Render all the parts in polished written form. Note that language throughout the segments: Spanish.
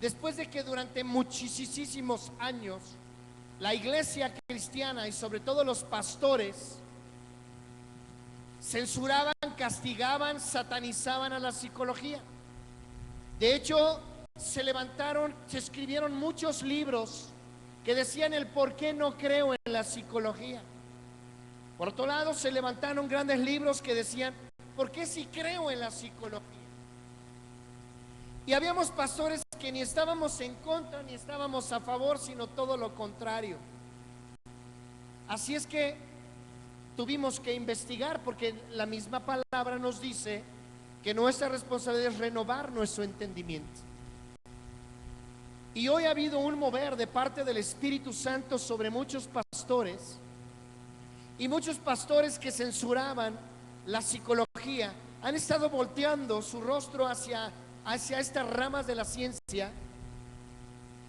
después de que durante muchísimos años la iglesia cristiana y sobre todo los pastores censuraban, castigaban, satanizaban a la psicología. De hecho, se escribieron muchos libros que decían el por qué no creo en la psicología. Por otro lado, se levantaron grandes libros que decían por qué sí creo en la psicología. Y habíamos pastores que ni estábamos en contra ni estábamos a favor, sino todo lo contrario. Así es que tuvimos que investigar, porque la misma palabra nos dice que nuestra responsabilidad es renovar nuestro entendimiento. Y hoy ha habido un mover de parte del Espíritu Santo sobre muchos pastores, y muchos pastores que censuraban la psicología han estado volteando su rostro hacia estas ramas de la ciencia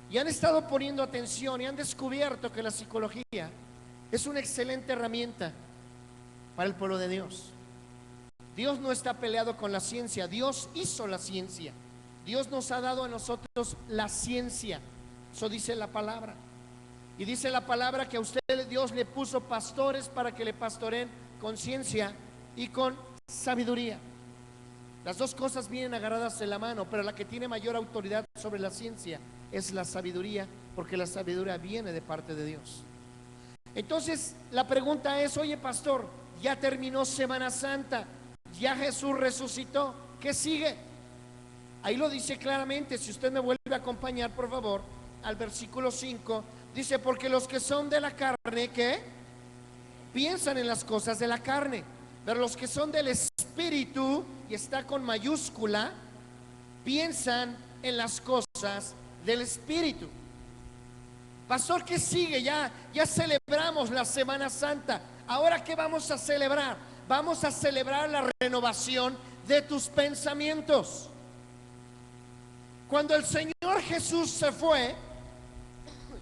y han estado poniendo atención y han descubierto que la psicología es una excelente herramienta para el pueblo de Dios. Dios no está peleado con la ciencia, Dios hizo la ciencia. Dios nos ha dado a nosotros la ciencia, eso dice la palabra. Y dice la palabra que a usted Dios le puso pastores para que le pastoreen con ciencia y con sabiduría. Las dos cosas vienen agarradas de la mano, pero la que tiene mayor autoridad sobre la ciencia es la sabiduría, porque la sabiduría viene de parte de Dios. Entonces la pregunta es: oye pastor, ya terminó Semana Santa, ya Jesús resucitó, ¿qué sigue? Ahí lo dice claramente. Si usted me vuelve a acompañar, por favor, al versículo 5, dice: porque los que son de la carne, ¿qué? Piensan en las cosas de la carne, pero los que son del Espíritu, y está con mayúscula, piensan en las cosas del Espíritu. Pastor, ¿qué sigue? Ya celebramos la Semana Santa. ¿Ahora qué vamos a celebrar? Vamos a celebrar la renovación de tus pensamientos. Cuando el Señor Jesús se fue,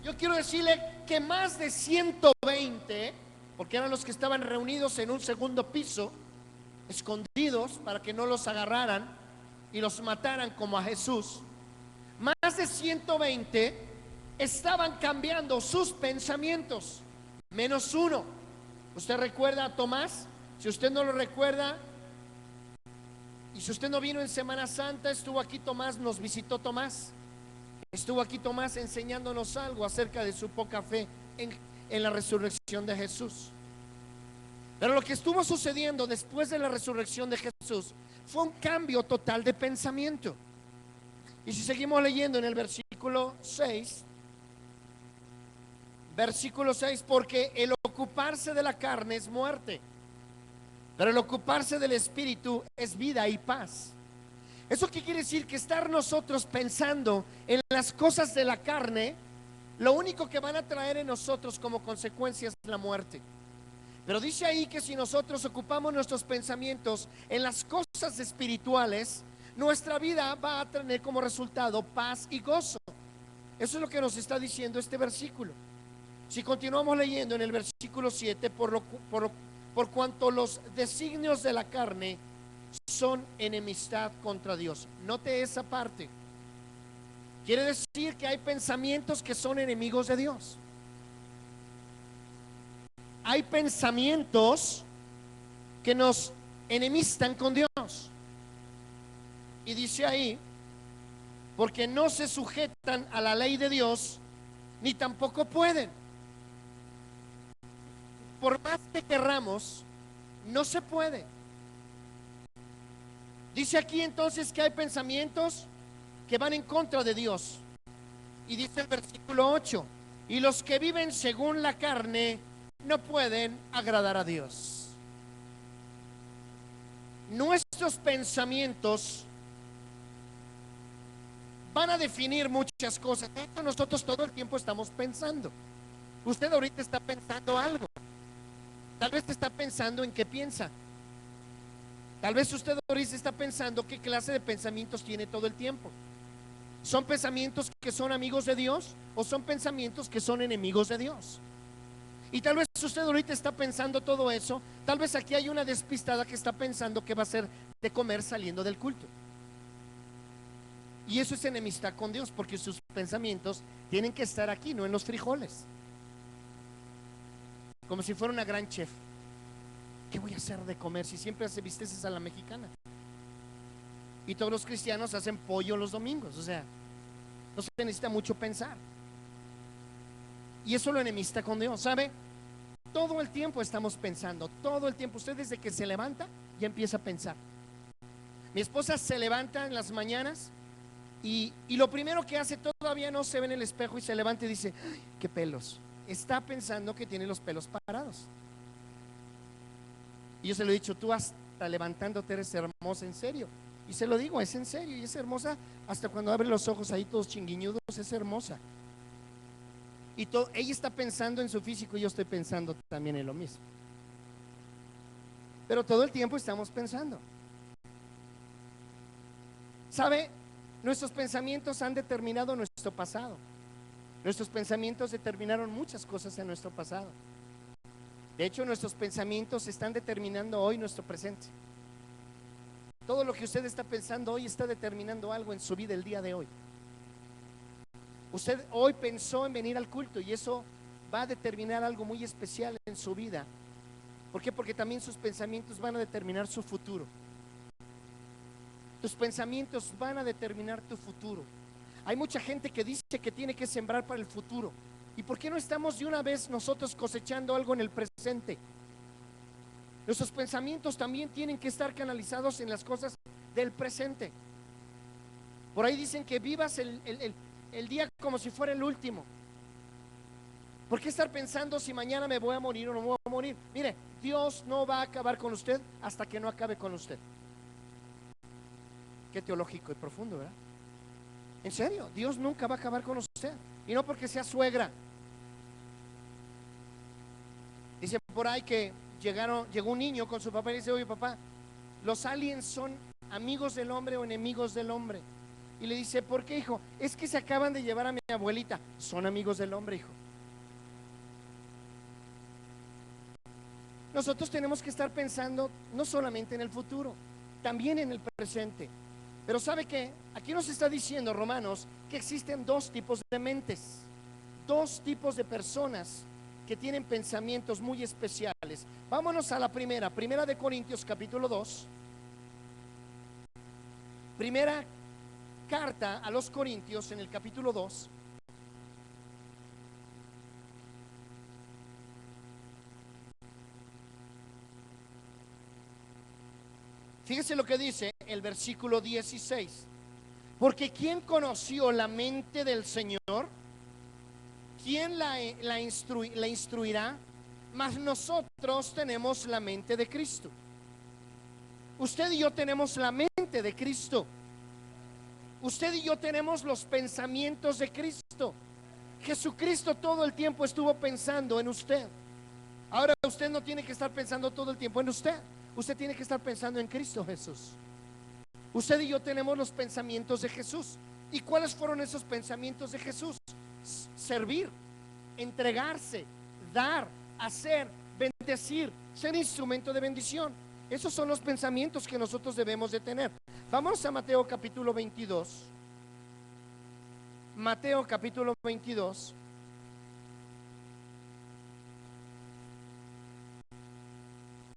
yo quiero decirle que más de 120, porque eran los que estaban reunidos en un segundo piso, escondidos para que no los agarraran y los mataran como a Jesús, más de 120 estaban cambiando sus pensamientos, menos uno. ¿Usted recuerda a Tomás? Si usted no lo recuerda, y si usted no vino en Semana Santa, estuvo aquí Tomás, nos visitó Tomás. Estuvo aquí Tomás enseñándonos algo acerca de su poca fe en la resurrección de Jesús. Pero lo que estuvo sucediendo después de la resurrección de Jesús fue un cambio total de pensamiento. Y si seguimos leyendo en el versículo 6, porque el ocuparse de la carne es muerte, pero el ocuparse del Espíritu es vida y paz. ¿Eso qué quiere decir? Que estar nosotros pensando en las cosas de la carne, lo único que van a traer en nosotros como consecuencia es la muerte. Pero dice ahí que si nosotros ocupamos nuestros pensamientos en las cosas espirituales, nuestra vida va a tener como resultado paz y gozo. Eso es lo que nos está diciendo este versículo. Si continuamos leyendo en el versículo 7, por cuanto los designios de la carne son enemistad contra Dios. Note esa parte. Quiere decir que hay pensamientos que son enemigos de Dios. Hay pensamientos que nos enemistan con Dios. Y dice ahí, porque no se sujetan a la ley de Dios, ni tampoco pueden. Por más que querramos, no se puede. Dice aquí entonces que hay pensamientos que van en contra de Dios. Y dice el versículo 8, y los que viven según la carne no pueden agradar a Dios. Nuestros pensamientos van a definir muchas cosas. Nosotros todo el tiempo estamos pensando. Usted ahorita está pensando algo. Tal vez está pensando en qué piensa. Tal vez usted ahorita está pensando qué clase de pensamientos tiene todo el tiempo. ¿Son pensamientos que son amigos de Dios o son pensamientos que son enemigos de Dios? Y tal vez usted ahorita está pensando todo eso. Tal vez aquí hay una despistada que está pensando que va a ser de comer saliendo del culto. Y eso es enemistad con Dios, porque sus pensamientos tienen que estar aquí, no en los frijoles. Como si fuera una gran chef. ¿Qué voy a hacer de comer si siempre hace bisteces a la mexicana? Y todos los cristianos hacen pollo los domingos. O sea, no se necesita mucho pensar. Y eso lo enemista con Dios, ¿sabe? Todo el tiempo estamos pensando, todo el tiempo. Usted desde que se levanta ya empieza a pensar. Mi esposa se levanta en las mañanas y lo primero que hace, todavía no se ve en el espejo y se levanta y dice: ¡ay, qué pelos! Está pensando que tiene los pelos parados. Y yo se lo he dicho: tú hasta levantándote eres hermosa, en serio. Y se lo digo, es en serio, y es hermosa hasta cuando abre los ojos ahí todos chinguiñudos, es hermosa. Y ella está pensando en su físico y yo estoy pensando también en lo mismo. Pero todo el tiempo estamos pensando. ¿Sabe? Nuestros pensamientos han determinado nuestro pasado. Nuestros pensamientos determinaron muchas cosas en nuestro pasado. De hecho, nuestros pensamientos están determinando hoy nuestro presente. Todo lo que usted está pensando hoy está determinando algo en su vida el día de hoy. Usted hoy pensó en venir al culto y eso va a determinar algo muy especial en su vida. ¿Por qué? Porque también sus pensamientos van a determinar su futuro. Tus pensamientos van a determinar tu futuro. Hay mucha gente que dice que tiene que sembrar para el futuro. ¿Y por qué no estamos de una vez nosotros cosechando algo en el presente? Nuestros pensamientos también tienen que estar canalizados en las cosas del presente. Por ahí dicen que vivas el día como si fuera el último. ¿Por qué estar pensando si mañana me voy a morir o no me voy a morir? Mire, Dios no va a acabar con usted hasta que no acabe con usted. Qué teológico y profundo, ¿verdad? En serio, Dios nunca va a acabar con usted. Y no porque sea suegra. Dice por ahí que llegó un niño con su papá y dice: oye papá, ¿los aliens son amigos del hombre o enemigos del hombre? Y le dice: ¿por qué, hijo? Es que se acaban de llevar a mi abuelita. Son amigos del hombre, hijo. Nosotros tenemos que estar pensando no solamente en el futuro, también en el presente. Pero ¿sabe qué? Aquí nos está diciendo Romanos que existen dos tipos de mentes, dos tipos de personas que tienen pensamientos muy especiales. Vámonos a la primera de Corintios capítulo 2. Primera carta a los Corintios en el capítulo 2. Fíjese lo que dice el versículo 16. Porque ¿quién conoció la mente del Señor? ¿Quién la instruirá? Mas nosotros tenemos la mente de Cristo. Usted y yo tenemos la mente de Cristo. Usted y yo tenemos los pensamientos de Cristo. Jesucristo todo el tiempo estuvo pensando en usted. Ahora usted no tiene que estar pensando todo el tiempo en usted. Usted tiene que estar pensando en Cristo Jesús. Usted y yo tenemos los pensamientos de Jesús. ¿Y cuáles fueron esos pensamientos de Jesús? Servir, entregarse, dar, hacer, bendecir, ser instrumento de bendición. Esos son los pensamientos que nosotros debemos de tener. Vamos a Mateo capítulo 22. Mateo capítulo 22.